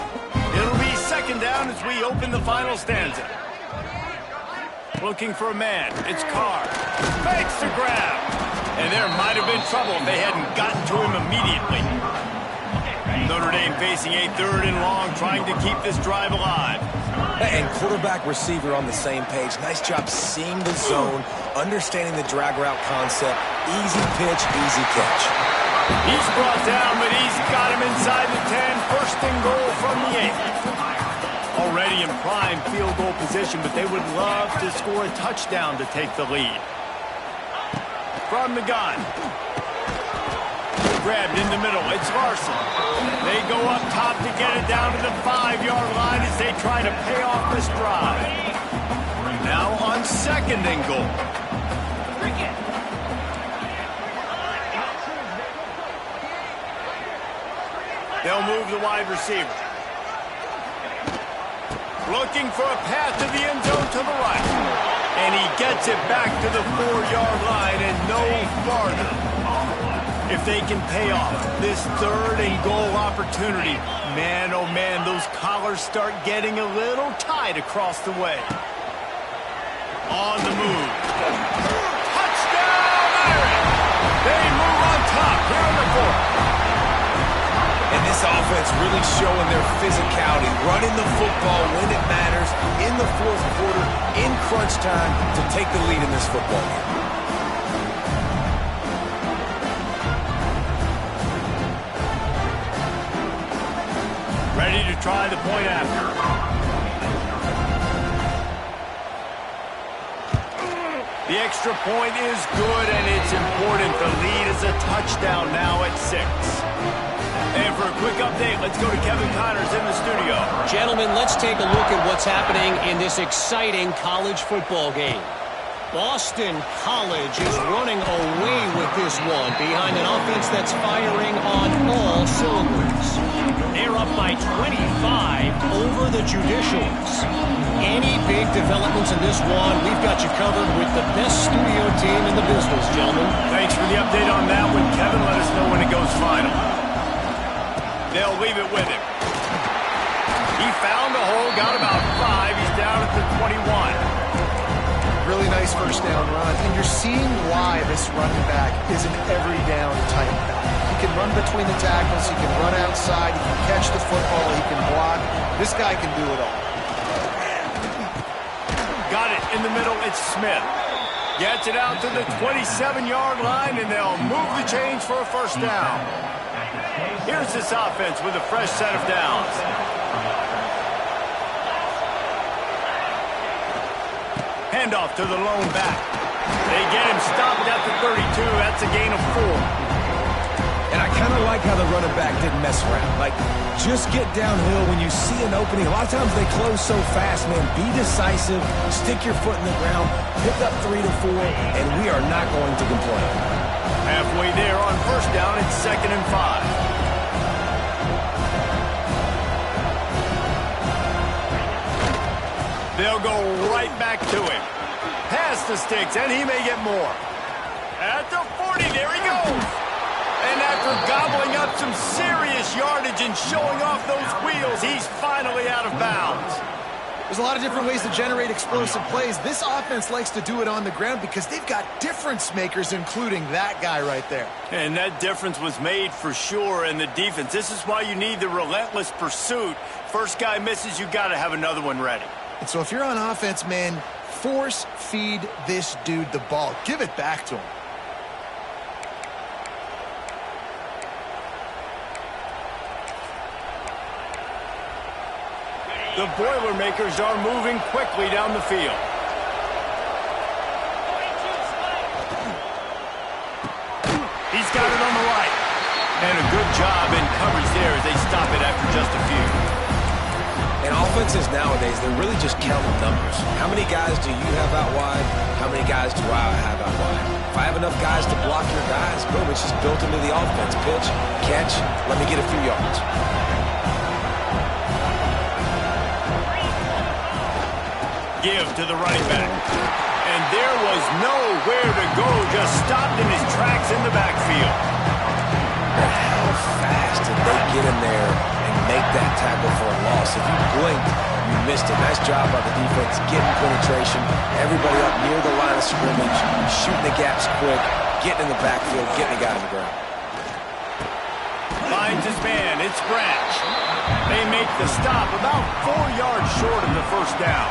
It'll be second down as we open the final stanza. Looking for a man. It's Carr. Fakes the grab. And there might have been trouble if they hadn't gotten to him immediately. Notre Dame facing a third and long, trying to keep this drive alive. And quarterback receiver on the same page. Nice job seeing the zone, understanding the drag route concept. Easy pitch, easy catch. He's brought down, but he's got him inside the 10. First and goal from the 8. Already in prime field goal position, but they would love to score a touchdown to take the lead. From the gun. Grabbed in the middle. It's Larson. They go up top to get it down to the 5-yard line as they try to pay off this drive. Now on second and goal. They'll move the wide receiver. Looking for a path to the end zone to the right. And he gets it back to the 4-yard line and no farther. If they can pay off this third and goal opportunity, man, oh man, those collars start getting a little tight across the way. On the move. Touchdown, Irish! They move on top here in the fourth. And this offense really showing their physicality, running the football when it matters, in the fourth quarter, in crunch time, to take the lead in this football game. Ready to try the point after. The extra point is good, and it's important. The lead is a touchdown now at 6. And for a quick update, let's go to Kevin Connors in the studio. Gentlemen, let's take a look at what's happening in this exciting college football game. Boston College is running away with this one behind an offense that's firing on all cylinders. They're up by 25 over the Judicials. Any big developments in this one, we've got you covered with the best studio team in the business, gentlemen. Thanks for the update on that one, Kevin. Let us know when it goes final. They'll leave it with him. He found a hole, got about 5. He's down at the 21. Really nice first down run, and you're seeing why this running back is an every down type back. He can run between the tackles, he can run outside, he can catch the football, he can block. This guy can do it all. Got it in the middle, it's Smith. Gets it out to the 27-yard line, and they'll move the chains for a first down. Here's this offense with a fresh set of downs. Handoff to the lone back. They get him stopped at the 32. That's a gain of 4. And I kind of like how the running back didn't mess around. Like, just get downhill when you see an opening. A lot of times they close so fast, man. Be decisive. Stick your foot in the ground. Pick up 3 to 4, and we are not going to complain. Halfway there on first down, it's 2nd and 5. They'll go right back to him. Past the sticks, and he may get more. At the 40, there he goes. And after gobbling up some serious yardage and showing off those wheels, he's finally out of bounds. There's a lot of different ways to generate explosive plays. This offense likes to do it on the ground because they've got difference makers, including that guy right there. And that difference was made for sure in the defense. This is why you need the relentless pursuit. First guy misses, you got to have another one ready. And so if you're on offense, man, force feed this dude the ball. Give it back to him. The Boilermakers are moving quickly down the field. He's got it on the right. And a good job in coverage there as they stop it after just a few. And offenses nowadays, they're really just counting numbers. How many guys do you have out wide? How many guys do I have out wide? If I have enough guys to block your guys, boom, it's just built into the offense. Pitch, catch, let me get a few yards. Give to the running back. And there was nowhere to go, just stopped in his tracks in the backfield. How fast did they get in there and make that tackle for a loss. If you blinked, you missed it. Nice job by the defense, getting penetration. Everybody up near the line of scrimmage, shooting the gaps quick, getting in the backfield, getting a guy on the ground. Finds his man. It's Branch. They make the stop about 4 yards short of the first down.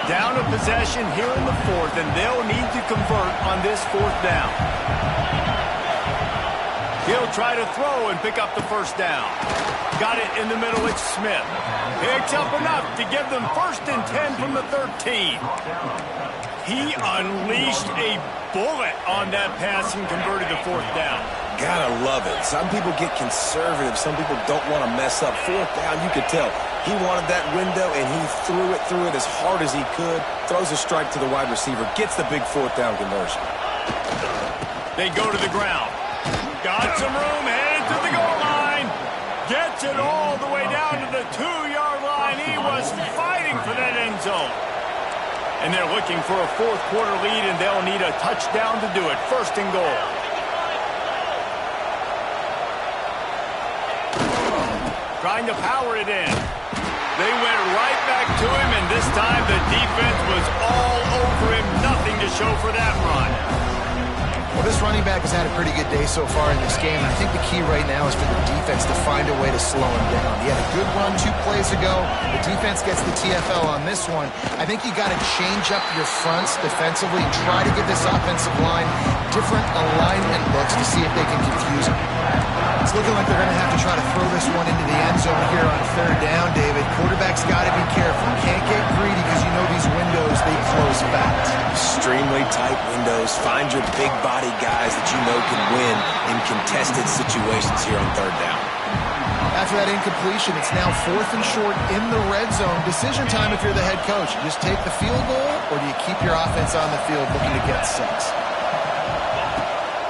Down a possession here in the fourth, and they'll need to convert on this fourth down. He'll try to throw and pick up the first down. Got it in the middle. It's Smith. Picks up enough to give them 1st and 10 from the 13. He unleashed a bullet on that pass and converted the fourth down. Gotta love it. Some people get conservative. Some people don't want to mess up. Fourth down, you could tell. He wanted that window, and he threw it as hard as he could. Throws a strike to the wide receiver. Gets the big fourth down conversion. They go to the ground. Got some room, headed to the goal line. Gets it all the way down to the 2-yard line. He was fighting for that end zone. And they're looking for a fourth quarter lead, and they'll need a touchdown to do it. 1st and goal. Trying to power it in. They went right back to him, and this time the defense was all over him. Nothing to show for that run. Well, this running back has had a pretty good day so far in this game. I think the key right now is for the defense to find a way to slow him down. He had a good run 2 plays ago. The defense gets the TFL on this one. I think you got to change up your fronts defensively and try to give this offensive line different alignment looks to see if they can confuse him. It's looking like they're going to have to try to throw this one into the end zone here on 3rd down, David. Quarterback's got to be careful. Can't get greedy because you know these windows, they close fast. Extremely tight windows. Find your big body guys that you know can win in contested situations here on 3rd down. After that incompletion, it's now 4th and short in the red zone. Decision time if you're the head coach. You just take the field goal, or do you keep your offense on the field looking to get 6?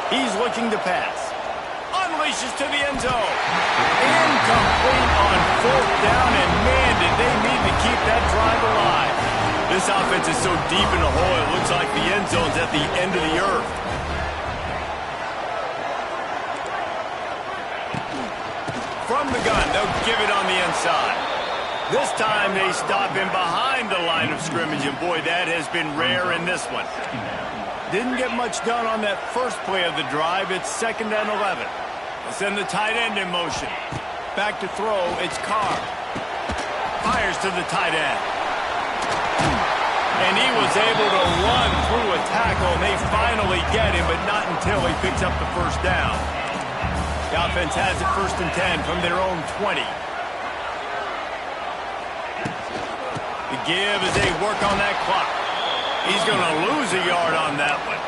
He's looking to pass. Unleashes to the end zone. Incomplete on 4th down, and man, did they need to keep that drive alive. This offense is so deep in the hole, it looks like the end zone's at the end of the earth. From the gun, they'll give it on the inside. This time they stop him behind the line of scrimmage, and boy, that has been rare in this one. Didn't get much done on that first play of the drive. It's 2nd and 11. They'll send the tight end in motion. Back to throw, it's Carr. Fires to the tight end. And he was able to run through a tackle, and they finally get him, but not until he picks up the first down. The offense has it 1st and 10 from their own 20. The give as they work on that clock. He's going to lose a yard on that one.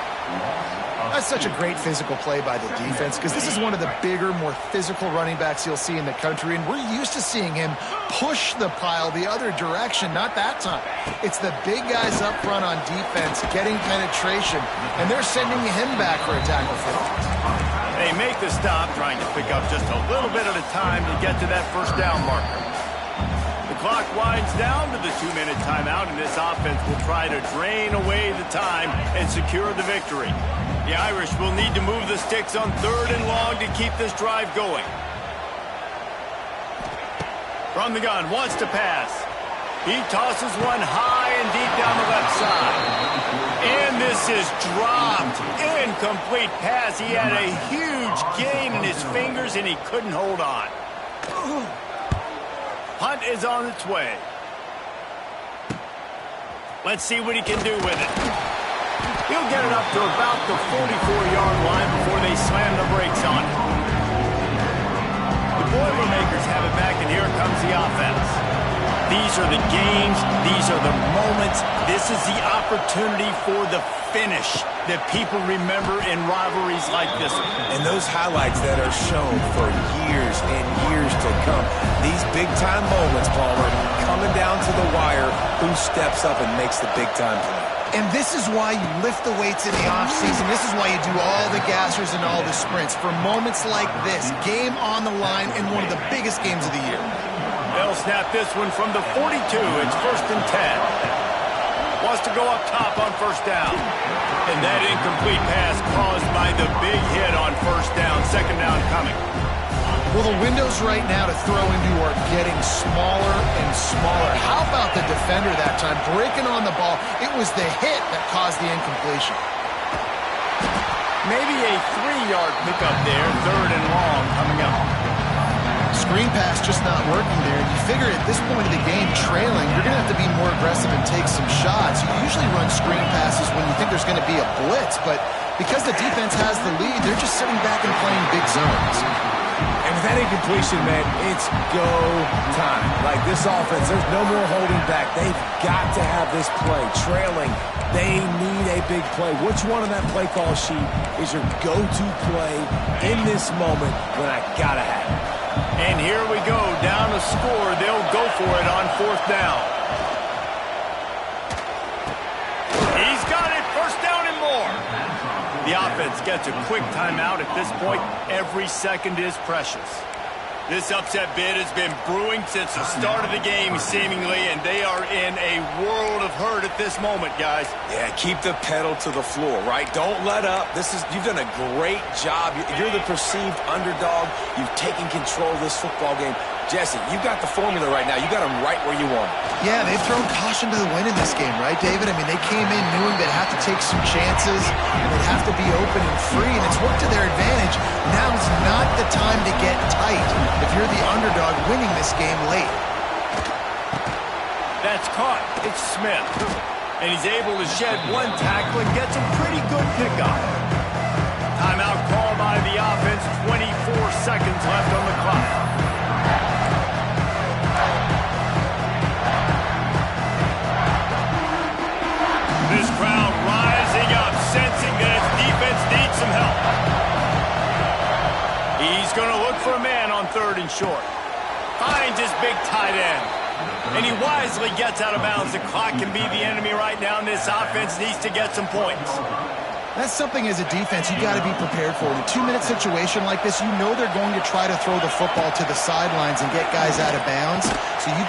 That's such a great physical play by the defense because this is one of the bigger, more physical running backs you'll see in the country, and we're used to seeing him push the pile the other direction. Not that time. It's the big guys up front on defense getting penetration, and they're sending him back for a tackle for loss. They make the stop, trying to pick up just a little bit at a time to get to that first down marker. The clock winds down to the 2-minute timeout, and this offense will try to drain away the time and secure the victory. The Irish will need to move the sticks on 3rd and long to keep this drive going. From the gun, wants to pass. He tosses one high and deep down the left side. And this is dropped. Incomplete pass. He had a huge gain in his fingers, and he couldn't hold on. Punt is on its way. Let's see what he can do with it. He'll get it up to about the 44-yard line before they slam the brakes on it. The Boilermakers have it back, and here comes the offense. These are the games. These are the moments. This is the opportunity for the finish that people remember in rivalries like this one. And those highlights that are shown for years and years to come. These big-time moments, Palmer, coming down to the wire, who steps up and makes the big-time play. And this is why you lift the weights in the offseason. This is why you do all the gassers and all the sprints. For moments like this, game on the line in one of the biggest games of the year. They'll snap this one from the 42. It's 1st and 10. wants to go up top on first down. And that incomplete pass caused by the big hit on first down. Second down coming. Well, the windows right now to throw into are getting smaller and smaller. How about the defender that time breaking on the ball? It was the hit that caused the incompletion. Maybe a 3-yard pickup there. Third and long coming up. Screen pass just not working there. You figure at this point of the game, trailing, you're going to have to be more aggressive and take some shots. You usually run screen passes when you think there's going to be a blitz, but because the defense has the lead, they're just sitting back and playing big zones. And with that incompletion, man, it's go time. Like this offense, there's no more holding back. They've got to have this play. Trailing, they need a big play. Which one on that play call sheet is your go-to play in this moment when I got to have it? And here we go, down to score. They'll go for it on fourth down. He's got it, first down and more. The offense gets a quick timeout at this point. Every second is precious. This upset bid has been brewing since the start of the game, seemingly, and they are in a world of hurt at this moment, guys. Yeah, keep the pedal to the floor, right? Don't let up. You've done a great job. You're the perceived underdog. You've taken control of this football game. Jesse, you got the formula right now. You got them right where you want. Yeah, they've thrown caution to the wind in this game, right, David? I mean, they came in knowing they'd have to take some chances, and they'd have to be open and free, and it's worked to their advantage. Now is not the time to get tight if you're the underdog winning this game late. That's caught. It's Smith. And he's able to shed one tackle and gets a pretty good pickup. Timeout called by the offense. 24 seconds left on the clock. This crowd rising up, sensing that its defense needs some help. He's going to look for a man on third and short. Finds his big tight end. And he wisely gets out of bounds. The clock can be the enemy right now, and this offense needs to get some points. That's something as a defense you got to be prepared for. In a 2-minute situation like this, you know they're going to try to throw the football to the sidelines and get guys out of bounds. So you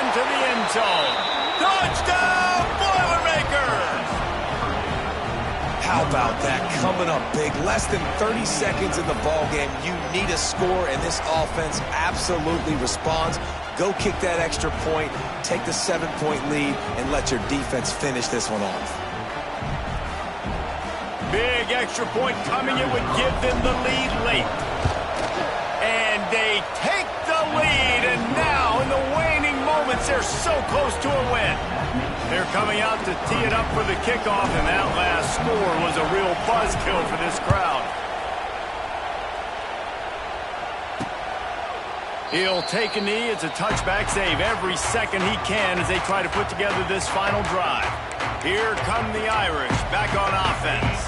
into the end zone. Touchdown, Boilermakers! How about that? Coming up big. Less than 30 seconds in the ball game. You need a score, and this offense absolutely responds. Go kick that extra point, take the 7-point lead, and let your defense finish this one off. Big extra point coming. It would give them the lead late. And they take the lead, and now in the waning moments, they're so close to a win. They're coming out to tee it up for the kickoff, and that last score was a real buzzkill for this crowd. He'll take a knee. It's a touchback save every second he can as they try to put together this final drive. Here come the Irish back on offense.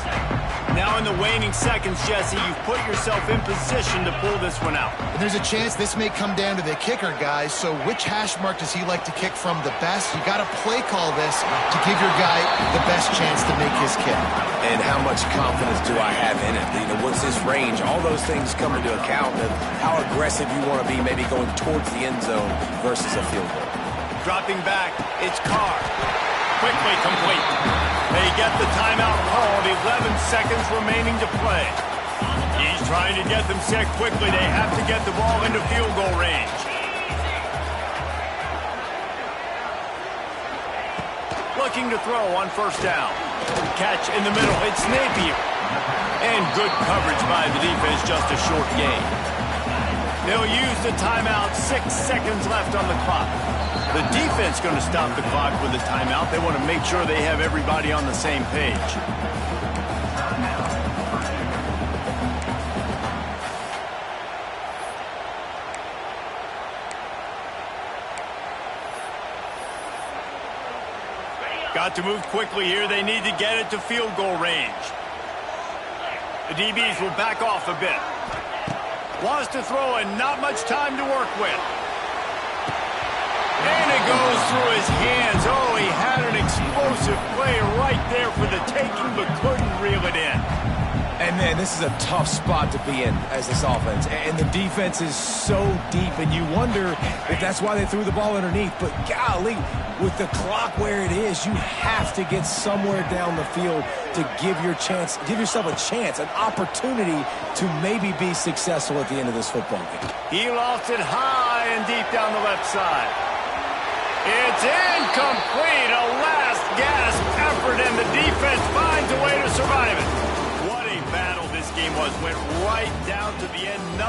Now in the waning seconds, Jesse, you've put yourself in position to pull this one out. And there's a chance this may come down to the kicker, guys. So which hash mark does he like to kick from the best? You got to play call this to give your guy the best chance to make his kick. And how much confidence do I have in it? You know, what's his range? All those things come into account of how aggressive you want to be, maybe going towards the end zone versus a field goal. Dropping back, it's Carr. Quickly complete. They get the timeout called. 11 seconds remaining to play. He's trying to get them set quickly. They have to get the ball into field goal range. Looking to throw on first down. Catch in the middle. It's Napier. And good coverage by the defense. Just a short gain. They'll use the timeout. 6 seconds left on the clock. The defense going to stop the clock with a timeout. They want to make sure they have everybody on the same page. Got to move quickly here. They need to get it to field goal range. The DBs will back off a bit. Wants to throw and not much time to work with. And it goes through his hands. Oh, he had an explosive play right there for the taking, but couldn't reel it in. And Man, this is a tough spot to be in as this offense. And the defense is so deep, and you wonder if that's why they threw the ball underneath. But golly, with the clock where it is, you have to get somewhere down the field to give yourself a chance, an opportunity to maybe be successful at the end of this football game. He lost it high and deep down the left side. It's incomplete. A last gasp effort, and the defense finds a way to survive it. What a battle this game was. Went right down to the end. Number